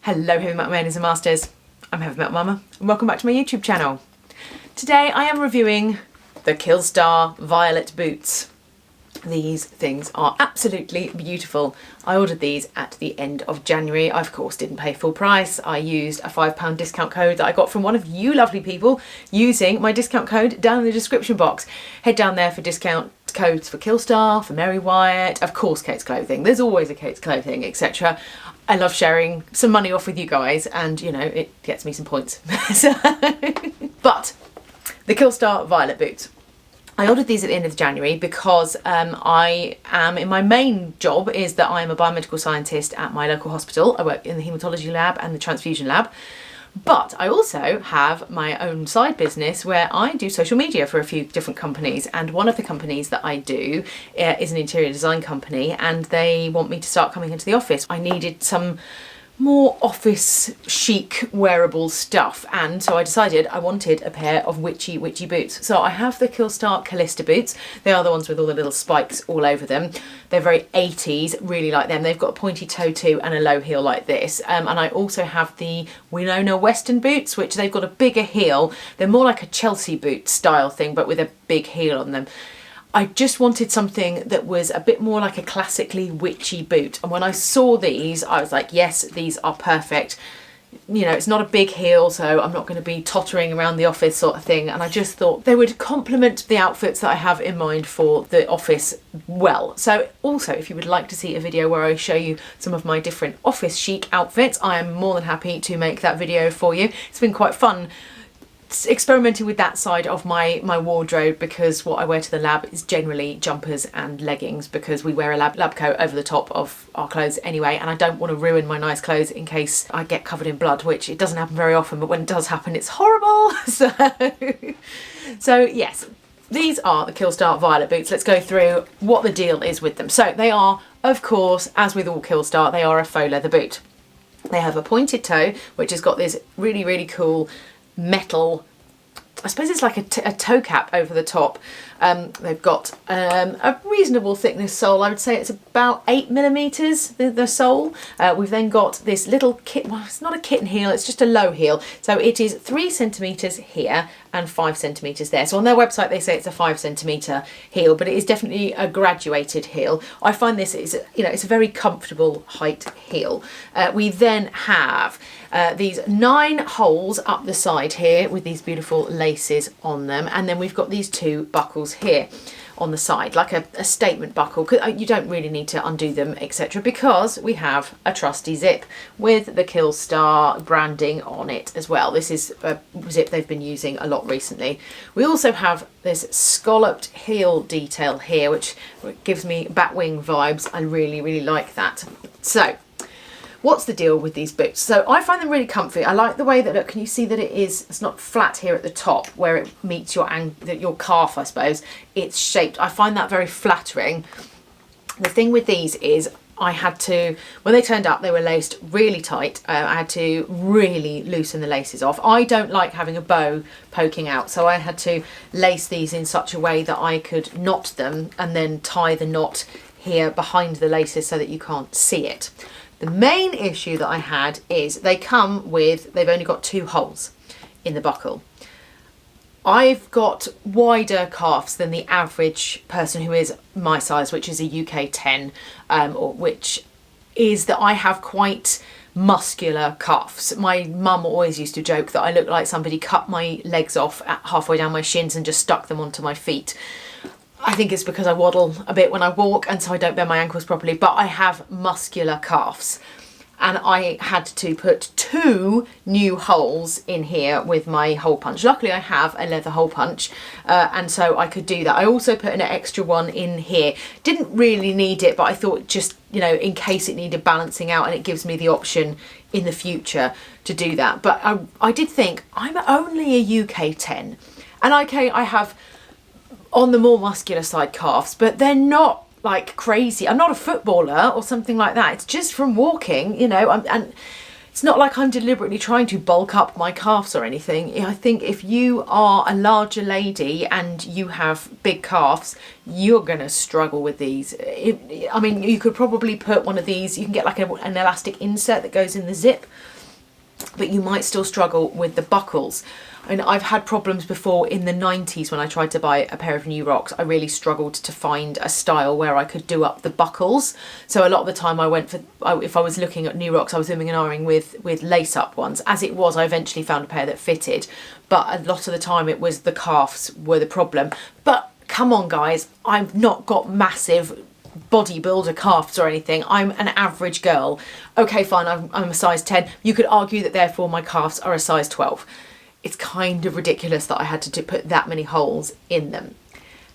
Hello heavy metal maidens and masters, I'm Heavy Metal Mama and welcome back to my YouTube channel. Today I am reviewing the KILLSTAR Violet boots. These things are absolutely beautiful. I ordered these at the end of January. I of course didn't pay full price. I used a £5 discount code that I got from one of you lovely people using my discount code down in the description box. Head down there for discount codes for KILLSTAR, for Mary Wyatt, of course Kate's Clothing. There's always a Kate's Clothing, etc. I love sharing some money off with you guys and, you know, it gets me some points. But the KILLSTAR Violet boots. I ordered these at the end of January because my main job is that I'm a biomedical scientist at my local hospital. I work in the haematology lab and the transfusion lab. But I also have my own side business where I do social media for a few different companies, and one of the companies that I do is an interior design company, and they want me to start coming into the office. I needed some more office chic wearable stuff, and so I decided I wanted a pair of witchy boots. So I have the KILLSTAR KILLSTAR boots. They are the ones with all the little spikes all over them. They're very 80s, really like them. They've got a pointy toe too and a low heel like this. And I also have the Winona Western boots, which they've got a bigger heel. They're more like a Chelsea boot style thing, but with a big heel on them. I just wanted something that was a bit more like a classically witchy boot. And when I saw these, I was like, yes, these are perfect. You know, it's not a big heel, so I'm not going to be tottering around the office sort of thing. And I just thought they would complement the outfits that I have in mind for the office well. So also, if you would like to see a video where I show you some of my different office chic outfits, I am more than happy to make that video for you. It's been quite fun experimenting with that side of my wardrobe, because what I wear to the lab is generally jumpers and leggings, because we wear a lab coat over the top of our clothes anyway, and I don't want to ruin my nice clothes in case I get covered in blood, which it doesn't happen very often, but when it does happen it's horrible. So yes, these are the KILLSTAR Violet boots. Let's go through what the deal is with them. So they are, of course, as with all KILLSTAR, they are a faux leather boot. They have a pointed toe, which has got this really cool metal, I suppose it's like a toe cap over the top. They've got a reasonable thickness sole. I would say it's about 8mm, the sole. We've then got this little well, it's not a kitten heel, it's just a low heel. So it is 3cm here and 5cm there. So on their website they say it's a 5cm heel, but it is definitely a graduated heel. I find this is, you know, it's a very comfortable height heel. We then have these 9 holes up the side here with these beautiful laces on them, and then we've got these 2 buckles here on the side, like a statement buckle. You don't really need to undo them, etc., because we have a trusty zip with the KILLSTAR branding on it as well. This is a zip they've been using a lot recently. We also have this scalloped heel detail here, which gives me Batwing vibes. I really like that. So what's the deal with these boots? So I find them really comfy. I like the way that, look, can you see that it's not flat here at the top where it meets your calf, I suppose. It's shaped. I find that very flattering. The thing with these is I had to, when they turned up, they were laced really tight. I had to really loosen the laces off. I don't like having a bow poking out, so I had to lace these in such a way that I could knot them and then tie the knot here behind the laces so that you can't see it. The main issue that I had is they've only got 2 holes in the buckle. I've got wider calves than the average person who is my size, which is a UK 10, which is that I have quite muscular calves. My mum always used to joke that I look like somebody cut my legs off at halfway down my shins and just stuck them onto my feet. I think it's because I waddle a bit when I walk, and so I don't bend my ankles properly, but I have muscular calves. And I had to put 2 new holes in here with my hole punch. Luckily I have a leather hole punch, and so I could do that. I also put an extra one in here. Didn't really need it, but I thought just, you know, in case it needed balancing out, and it gives me the option in the future to do that. But I did think, I'm only a UK 10. And okay, I have on the more muscular side calves, but they're not like crazy. I'm not a footballer or something like that. It's just from walking, you know, and it's not like I'm deliberately trying to bulk up my calves or anything. I think if you are a larger lady and you have big calves, you're going to struggle with these. I mean, you could probably put one of these, you can get like an elastic insert that goes in the zip but you might still struggle with the buckles. And I've had problems before in the 90s when I tried to buy a pair of New Rocks. I really struggled to find a style where I could do up the buckles. So a lot of the time I went for, if I was looking at New Rocks, I was umming and ahhing with lace-up ones. As it was, I eventually found a pair that fitted, but a lot of the time it was the calves were the problem. But come on guys, I've not got massive bodybuilder calves or anything. I'm an average girl. Okay, fine, I'm a size 10. You could argue that therefore my calves are a size 12. It's kind of ridiculous that I had to put that many holes in them.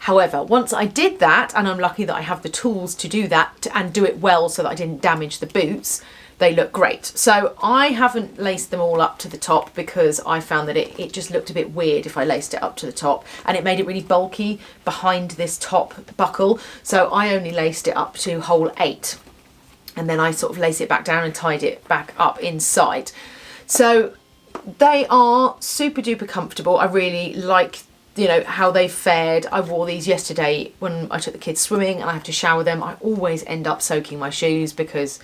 However, once I did that, and I'm lucky that I have the tools to do that and do it well so that I didn't damage the boots, they look great. So I haven't laced them all up to the top because I found that it just looked a bit weird if I laced it up to the top, and it made it really bulky behind this top buckle. So I only laced it up to hole 8, and then I sort of laced it back down and tied it back up inside. So they are super duper comfortable. I really like, you know, how they fared. I wore these yesterday when I took the kids swimming and I have to shower them. I always end up soaking my shoes because,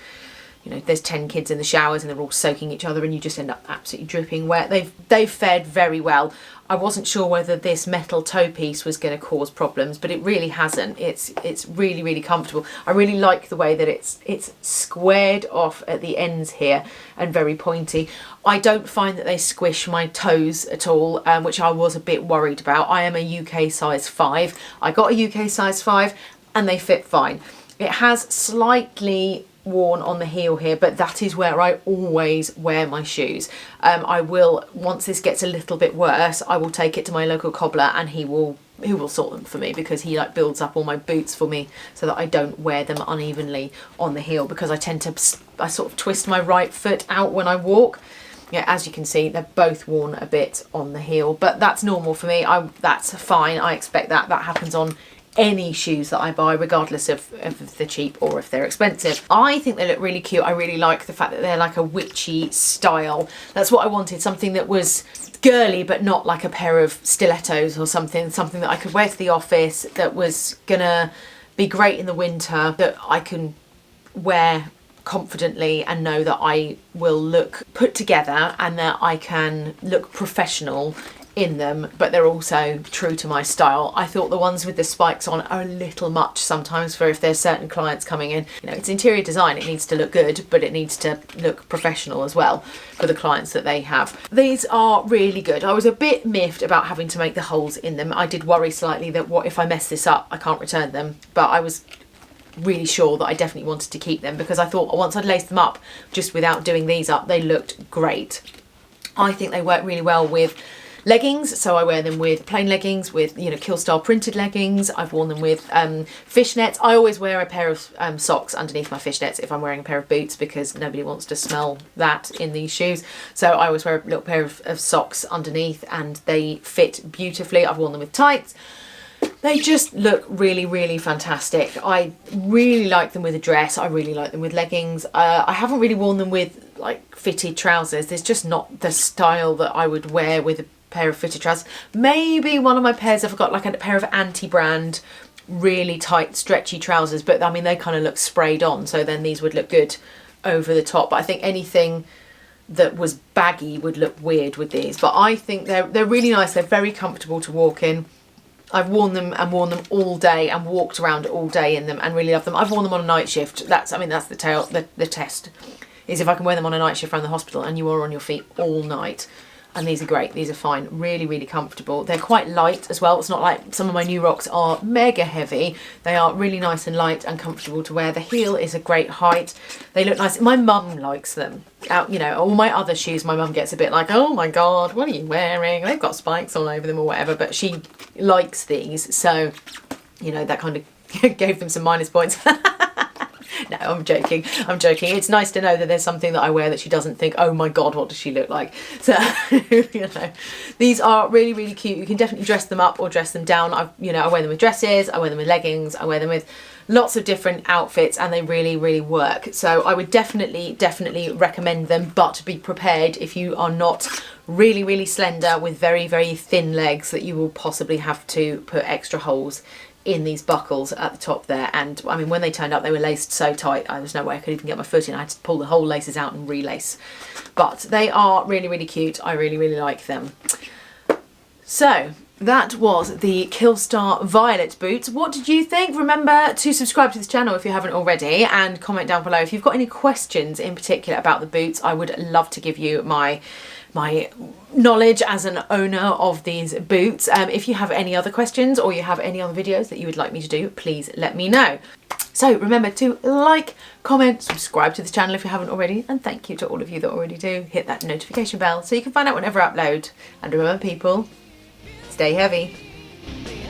you know, there's 10 kids in the showers and they're all soaking each other and you just end up absolutely dripping wet. They've fared very well. I wasn't sure whether this metal toe piece was going to cause problems, but it really hasn't. It's really, really comfortable. I really like the way that it's squared off at the ends here and very pointy. I don't find that they squish my toes at all, which I was a bit worried about. I am a UK size 5. I got a UK size 5 and they fit fine. It has slightly worn on the heel here, but that is where I always wear my shoes. I will, once this gets a little bit worse, I will take it to my local cobbler and he will sort them for me, because he like builds up all my boots for me so that I don't wear them unevenly on the heel, because I sort of twist my right foot out when I walk. Yeah, as you can see, they're both worn a bit on the heel, but that's normal for me. That's fine. I expect that happens on any shoes that I buy, regardless of if they're cheap or if they're expensive. I think they look really cute. I really like the fact that they're like a witchy style. That's what I wanted, something that was girly but not like a pair of stilettos or something that I could wear to the office, that was gonna be great in the winter, that I can wear confidently and know that I will look put together and that I can look professional in them, but they're also true to my style. I thought the ones with the spikes on are a little much sometimes for if there's certain clients coming in. You know, it's interior design, it needs to look good, but it needs to look professional as well for the clients that they have. These are really good. I was a bit miffed about having to make the holes in them. I did worry slightly that what if I mess this up, I can't return them, but I was really sure that I definitely wanted to keep them because I thought once I'd laced them up just without doing these up, they looked great. I think they work really well with leggings, so I wear them with plain leggings, with, you know, KILLSTAR printed leggings. I've worn them with fishnets. I always wear a pair of socks underneath my fishnets if I'm wearing a pair of boots, because nobody wants to smell that in these shoes. So I always wear a little pair of socks underneath and they fit beautifully. I've worn them with tights. They just look really, really fantastic. I really like them with a dress. I really like them with leggings. I haven't really worn them with like fitted trousers. There's just not the style that I would wear with a pair of fitted trousers. Maybe one of my pairs, I've got like a pair of anti-brand really tight stretchy trousers, but I mean they kind of look sprayed on, so then these would look good over the top. But I think anything that was baggy would look weird with these. But I think they're really nice. They're very comfortable to walk in. I've worn them all day and walked around all day in them and really love them. I've worn them on a night shift. That's the test, is if I can wear them on a night shift around the hospital and you are on your feet all night. And these are great. These are fine. Really, really comfortable. They're quite light as well. It's not like some of my New Rocks are mega heavy. They are really nice and light and comfortable to wear. The heel is a great height. They look nice. My mum likes them. You know, all my other shoes, my mum gets a bit like, oh my God, what are you wearing? They've got spikes all over them or whatever. But she likes these. So, you know, that kind of gave them some minus points. No, I'm joking. I'm joking. It's nice to know that there's something that I wear that she doesn't think, oh my God, what does she look like? So, you know, these are really, really cute. You can definitely dress them up or dress them down. I wear them with dresses, I wear them with leggings, I wear them with lots of different outfits, and they really, really work. So I would definitely recommend them, but be prepared if you are not really, really slender with very, very thin legs that you will possibly have to put extra holes in these buckles at the top there. And I mean, when they turned up, they were laced so tight, there was no way I could even get my foot in. I had to pull the whole laces out and relace. But they are really, really cute. I really, really like them. So that was the KILLSTAR Violet boots. What did you think? Remember to subscribe to this channel if you haven't already, and comment down below if you've got any questions in particular about the boots. I would love to give you my knowledge as an owner of these boots. If you have any other questions or you have any other videos that you would like me to do, please let me know. So remember to like, comment, subscribe to this channel if you haven't already, and thank you to all of you that already do. Hit that notification bell so you can find out whenever I upload. And remember people, stay heavy.